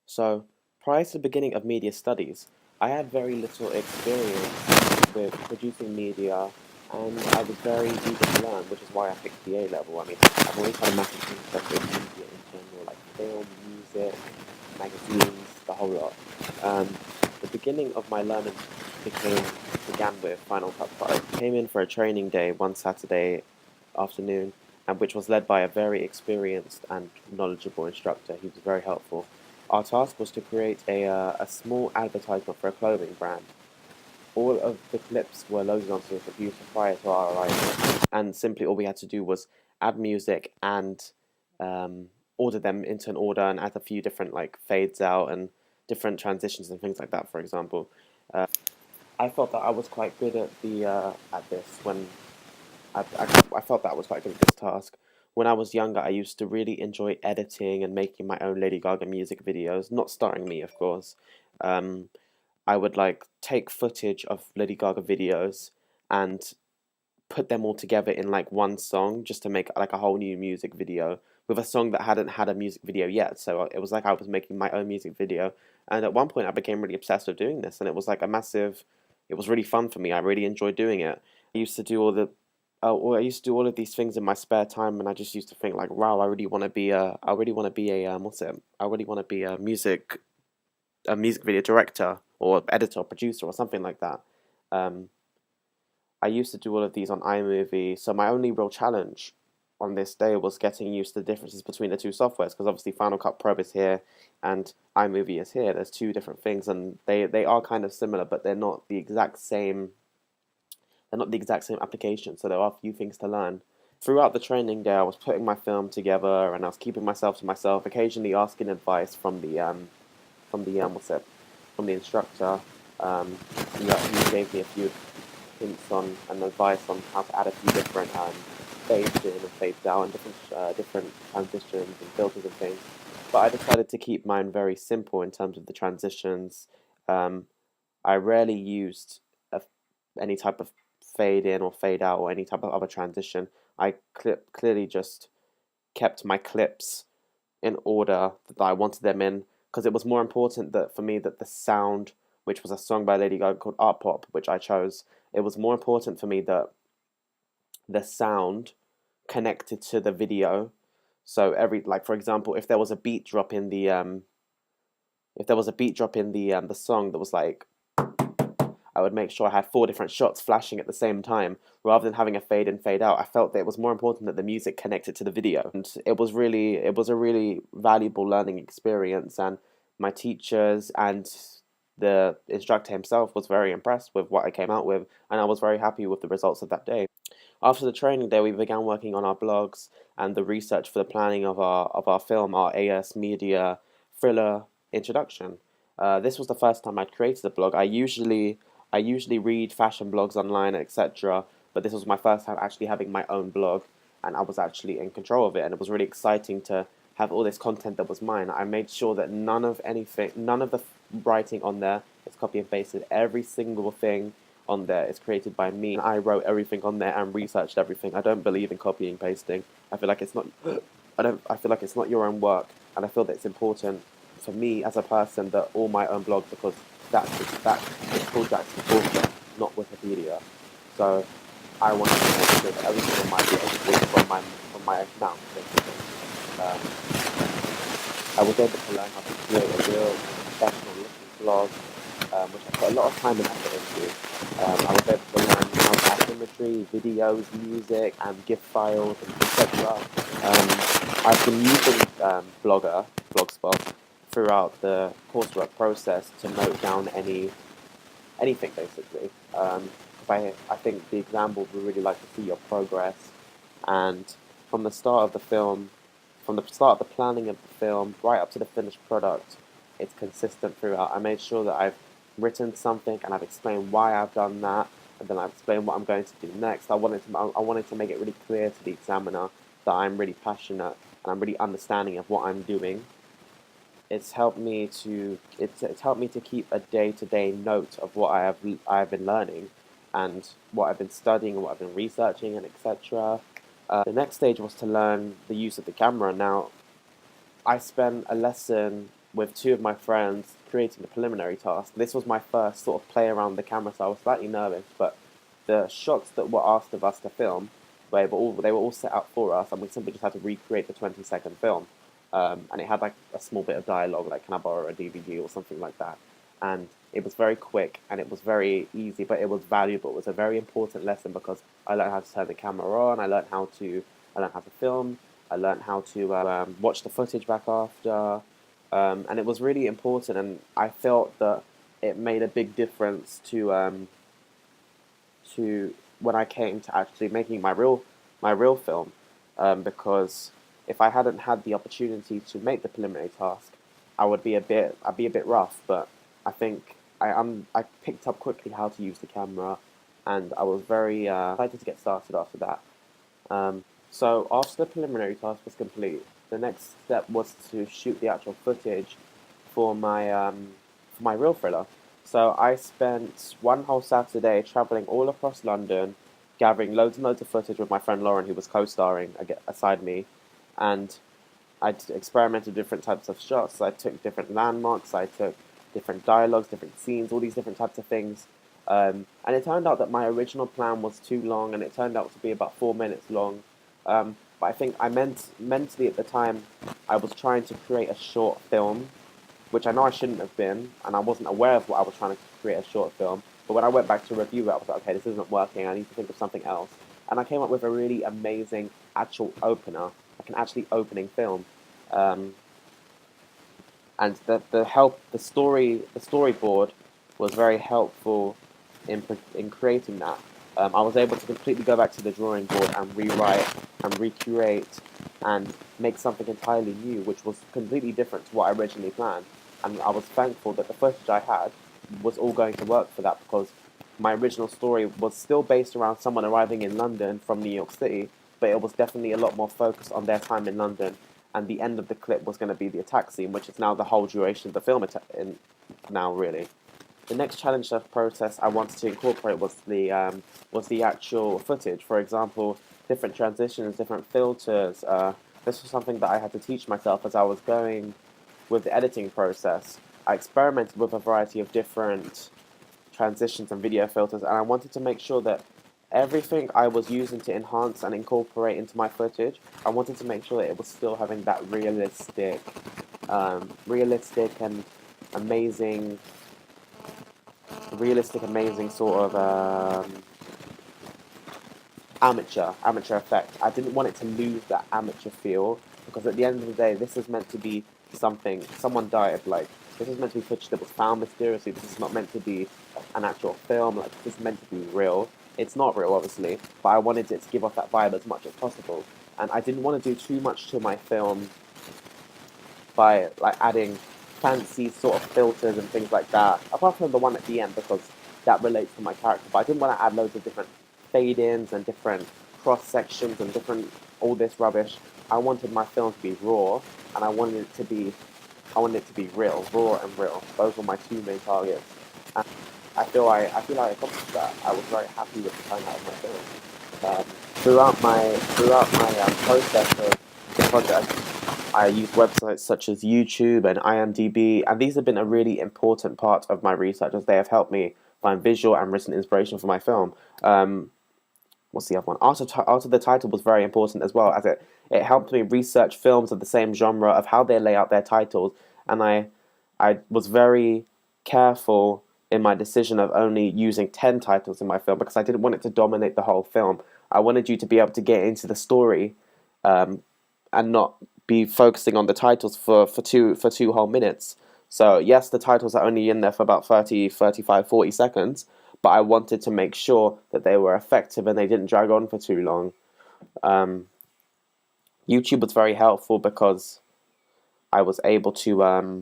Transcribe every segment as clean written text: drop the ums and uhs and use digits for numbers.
So, prior to the beginning of media studies, I had very little experience with producing media, and I was very eager to learn, which is why I picked the A level. I mean, I've always had a massive interest in media in general, like film, music, magazines, the whole lot. Um, the beginning of my learning began with Final Cut Pro. I came in for a training day one Saturday afternoon, and which was led by a very experienced and knowledgeable instructor. He was very helpful. Our task was to create a small advertisement for a clothing brand. All of the clips were loaded onto the computer prior to our arrival, and simply all we had to do was add music and um, order them into an order and add a few different like fades out and different transitions and things like that. For example, I felt that I was quite good at this when I felt that I was quite good at this task. When I was younger, I used to really enjoy editing and making my own Lady Gaga music videos, not starring me, of course. Um, I would like take footage of Lady Gaga videos and put them all together in like one song just to make like a whole new music video with a song that hadn't had a music video yet. So it was like I was making my own music video. And at one point, I became really obsessed with doing this, and it was like a massive. It was really fun for me. I really enjoyed doing it. I used to do all the. Or I used to do all of these things in my spare time, and I just used to think like, "Wow, I really want to be a, I really want to be a, what's it? I really want to be a music video director or editor or producer or something like that." Um, I used to do all of these on iMovie, so my only real challenge on this day was getting used to the differences between the two softwares, because obviously Final Cut Pro is here and iMovie is here. There's two different things, and they are kind of similar, but they're not the exact same. They're not the exact same application, so there are a few things to learn. Throughout the training day, I was putting my film together, and I was keeping myself to myself, occasionally asking advice from the what's it, from the instructor. Um, he gave me a few hints on and advice on how to add a few different fades in and fades out and different transitions and filters and things. But I decided to keep mine very simple in terms of the transitions. Um, I rarely used a, any type of fade in or fade out or any type of other transition. I clearly just kept my clips in order that I wanted them in, because it was more important that for me that the sound, which was a song by Lady Gaga called Art Pop, which I chose, it was more important for me that the sound connected to the video. So every like for example, if there was a beat drop in the the song that was like, I would make sure I had four different shots flashing at the same time rather than having a fade in, fade out. I felt that it was more important that the music connected to the video. And it was a really valuable learning experience, and my teachers and the instructor himself was very impressed with what I came out with, and I was very happy with the results of that day. After the training day, we began working on our blogs and the research for the planning of our film, our AS Media thriller introduction. This was the first time I'd created a blog. I usually read fashion blogs online, etc. But this was my first time actually having my own blog, and I was actually in control of it, and it was really exciting to have all this content that was mine. I made sure that none of the writing on there is copy and pasted. Every single thing on there is created by me. I wrote everything on there and researched everything. I don't believe in copying and pasting. I feel like it's not. I feel like it's not your own work, and I feel that it's important for me as a person that all my own blog, because that it's called Jackson Talker, not Wikipedia. So I wanted to make sure that everything on my blog was from my account, basically. I was able to learn how to create a real professional looking blog, which I put a lot of time and effort into. I was able to learn how to add imagery, videos, music, and GIF files, and etc. I've been using Blogspot, throughout the coursework process to note down anything basically. I think the exam board would really like to see your progress, and from the start of the film, from the start of the planning of the film right up to the finished product, it's consistent throughout. I made sure that I've written something and I've explained why I've done that, and then I've explained what I'm going to do next. I wanted to make it really clear to the examiner that I'm really passionate and I'm really understanding of what I'm doing. It's helped me to keep a day-to-day note of what I have been learning and what I've been studying and what I've been researching and etc. The next stage was to learn the use of the camera. Now, I spent a lesson. with two of my friends creating a preliminary task. This was my first sort of play around the camera, so I was slightly nervous, but the shots that were asked of us to film, they were all set out for us, and we simply just had to recreate the 20-second film. And it had like a small bit of dialogue, like "Can I borrow a DVD?" or something like that. And it was very quick and it was very easy, but it was valuable. It was a very important lesson because I learned how to turn the camera on. I learned how to film. I learned how to watch the footage back after, and it was really important. And I felt that it made a big difference to when I came to actually making my real film, because if I hadn't had the opportunity to make the preliminary task, I'd be a bit rough. But I think I picked up quickly how to use the camera, and I was very excited to get started after that. So after the preliminary task was complete, the next step was to shoot the actual footage for my real thriller. So I spent one whole Saturday traveling all across London, gathering loads and loads of footage with my friend Lauren, who was co-starring aside me, and I experimented with different types of shots. I took different landmarks, I took different dialogues, different scenes, all these different types of things. And it turned out that my original plan was too long, and it turned out to be about 4 minutes long. But I think mentally at the time, I was trying to create a short film, which I know I shouldn't have been, and I wasn't aware of what I was trying to create a short film. But when I went back to review it, I was like, okay, this isn't working. I need to think of something else. And I came up with a really amazing actual opener, like an actually opening film. Um, and the storyboard was very helpful in creating that. I was able to completely go back to the drawing board and rewrite and recreate and make something entirely new, which was completely different to what I originally planned. And I was thankful that the footage I had was all going to work for that, because my original story was still based around someone arriving in London from New York City, but it was definitely a lot more focused on their time in London. And the end of the clip was going to be the attack scene, which is now the whole duration of the film now, really. The next challenge of process I wanted to incorporate was the actual footage. For example, different transitions, different filters. This was something that I had to teach myself as I was going with the editing process. I experimented with a variety of different transitions and video filters, and I wanted to make sure that everything I was using to enhance and incorporate into my footage, I wanted to make sure that it was still having that realistic and amazing, amazing sort of amateur effect. I didn't want it to lose that amateur feel, because at the end of the day, this is meant to be someone died. Like, this is meant to be footage that was found mysteriously. This is not meant to be an actual film. Like, this is meant to be real. It's not real, obviously, but I wanted it to give off that vibe as much as possible. And I didn't want to do too much to my film by like adding fancy sort of filters and things like that. Apart from the one at the end, because that relates to my character. But I didn't want to add loads of different fade-ins and different cross sections and different all this rubbish. I wanted my film to be raw, and I wanted it to be real, raw and real. Those were my two main targets. And I feel I accomplished that. I was very happy with the turnout of my film. Throughout my process of the project, I use websites such as YouTube and IMDb, and these have been a really important part of my research, as they have helped me find visual and written inspiration for my film. What's the other one? Art of the Title was very important as well, as it helped me research films of the same genre, of how they lay out their titles, and I was very careful in my decision of only using 10 titles in my film, because I didn't want it to dominate the whole film. I wanted you to be able to get into the story, and not be focusing on the titles for two whole minutes. So yes, the titles are only in there for about 30, 35, 40 seconds, but I wanted to make sure that they were effective and they didn't drag on for too long. YouTube was very helpful because I was able to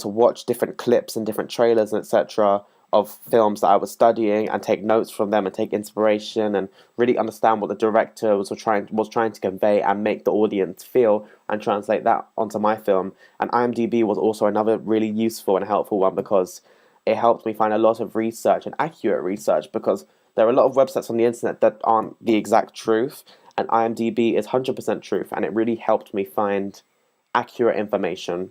watch different clips and different trailers and etc. of films that I was studying, and take notes from them and take inspiration and really understand what the director was trying to convey and make the audience feel, and translate that onto my film. And IMDb was also another really useful and helpful one, because it helped me find a lot of research and accurate research, because there are a lot of websites on the internet that aren't the exact truth, and IMDb is 100% truth, and it really helped me find accurate information.